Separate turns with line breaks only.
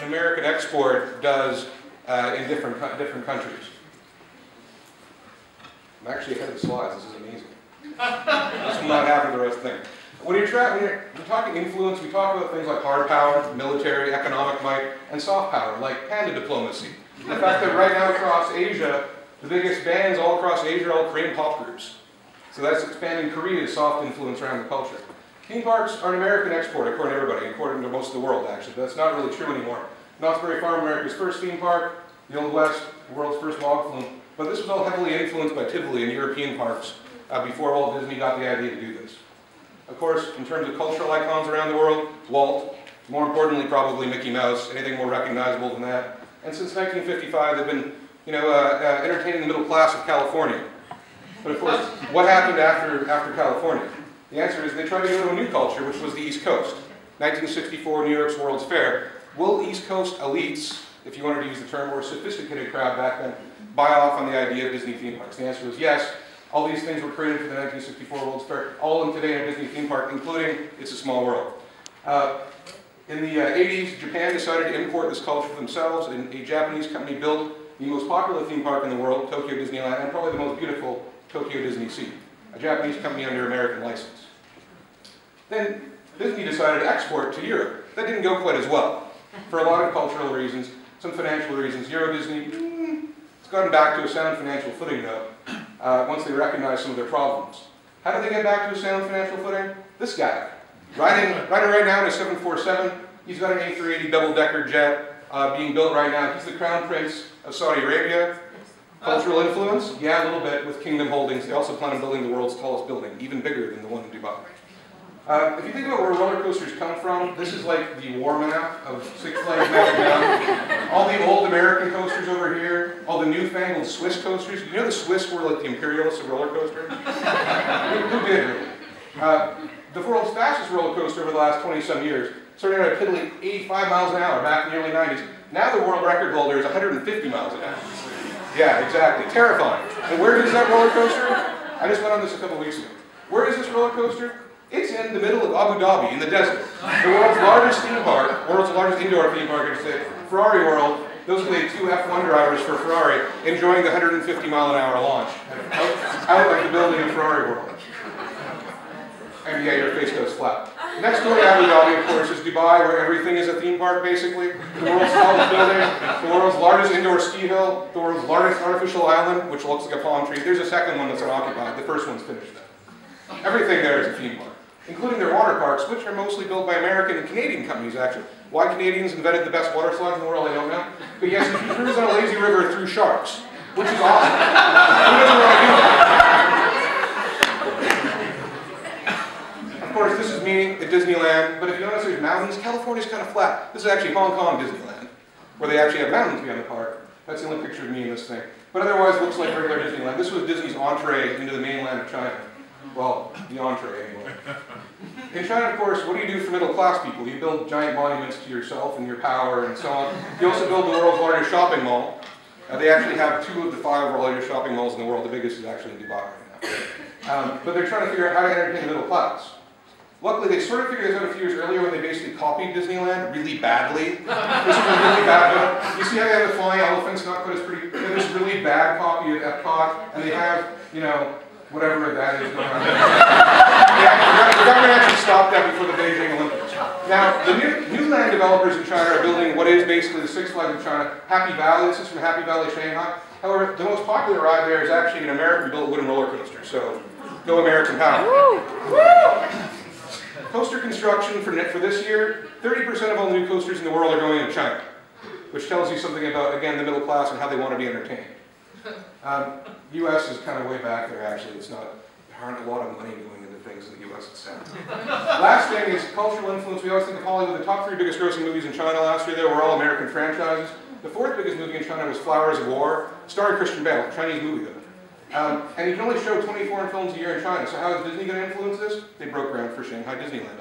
American export does in different countries. I'm actually ahead of the slides. This is amazing. This will not happen the rest of the thing. When you're talking influence, we talk about things like hard power, military, economic might, and soft power, like panda diplomacy. The fact that right now across Asia, the biggest bands all across Asia are all Korean pop groups. So that's expanding Korea's soft influence around the culture. Theme parks are an American export, according to everybody, according to most of the world, actually. But that's not really true anymore. Knott's Berry Farm, America's first theme park, the Old West, the world's first log flume. But this was all heavily influenced by Tivoli and European parks before Walt Disney got the idea to do this. Of course, in terms of cultural icons around the world, Walt, more importantly probably Mickey Mouse, anything more recognizable than that. And since 1955, they've been entertaining the middle class of California. But of course, what happened after California? The answer is they tried to go to a new culture, which was the East Coast. 1964, New York's World's Fair. Will East Coast elites, if you wanted to use the term, more sophisticated crowd back then, buy off on the idea of Disney theme parks? The answer was yes. All these things were created for the 1964 World's Fair, all of them today in a Disney theme park, including It's a Small World. In the 80s, Japan decided to import this culture for themselves, and a Japanese company built the most popular theme park in the world, Tokyo Disneyland, and probably the most beautiful Tokyo Disney Sea. A Japanese company under American license. Then Disney decided to export to Europe. That didn't go quite as well. For a lot of cultural reasons, some financial reasons. Euro Disney, it's gotten back to a sound financial footing though, once they recognized some of their problems. How did they get back to a sound financial footing? This guy. Riding right now in a 747. He's got an A380 double-decker jet being built right now. He's the Crown Prince of Saudi Arabia. Cultural influence? Yeah, a little bit with Kingdom Holdings. They also plan on building the world's tallest building, even bigger than the one in Dubai. If you think about where roller coasters come from, this is like the war map of Six Flags Magic Mountain. All the old American coasters over here, all the newfangled Swiss coasters. You know the Swiss were like the imperialists of roller coasters? Who did really? The world's fastest roller coaster over the last 20-some years started out at piddly 85 miles an hour back in the early 90s. Now the world record holder is 150 miles an hour. Yeah, exactly. Terrifying. And where is that roller coaster? I just went on this a couple weeks ago. Where is this roller coaster? It's in the middle of Abu Dhabi, in the desert. The world's largest theme park, world's largest indoor theme park, I should say, Ferrari World. Those are the two F1 drivers for Ferrari enjoying the 150-mile-an-hour launch out like the building in Ferrari World. And yeah, your face goes flat. Next door to Abu Dhabi, of course, is Dubai, where everything is a theme park, basically. The world's tallest building, the world's largest indoor ski hill, the world's largest artificial island, which looks like a palm tree. There's a second one that's unoccupied. The first one's finished, though. Everything there is a theme park, including their water parks, which are mostly built by American and Canadian companies, actually. Why Canadians invented the best water slides in the world, I don't know. But yes, you can cruise on a lazy river through sharks, which is awesome. Who doesn't want to do that? Of course, this is me at Disneyland, but if you notice there's mountains, California's kind of flat. This is actually Hong Kong Disneyland, where they actually have mountains behind the park. That's the only picture of me in this thing. But otherwise, it looks like regular Disneyland. This was Disney's entree into the mainland of China. Well, the entree, anyway. In China, of course, what do you do for middle-class people? You build giant monuments to yourself and your power and so on. You also build the world's largest shopping mall. They actually have 2 of the 5 largest shopping malls in the world. The biggest is actually in Dubai right now. But they're trying to figure out how to entertain the middle class. Luckily, they sort of figured this out a few years earlier when they basically copied Disneyland really badly. This is a really bad one. You see how they have the flying elephants, not quite as pretty. They have this really bad copy of Epcot, and they have, you know, whatever that is going on. Yeah, the government actually stopped that before the Beijing Olympics. Now, the new land developers in China are building what is basically the Six Flags of China, Happy Valley. This is from Happy Valley, Shanghai. However, the most popular ride there is actually an American-built wooden roller coaster. So, go American power. Woo! Coaster construction for this year, 30% of all new coasters in the world are going to China, which tells you something about, again, the middle class and how they want to be entertained. U.S. is kind of way back there, actually. It's not, there aren't a lot of money going into things in the U.S. itself. Last thing is cultural influence. We always think of Hollywood. The top 3 biggest grossing movies in China last year, they were all American franchises. The 4th biggest movie in China was Flowers of War, starring Christian Bale, a Chinese movie though. And you can only show 20 foreign films a year in China, so how is Disney going to influence this? They broke ground for Shanghai Disneyland.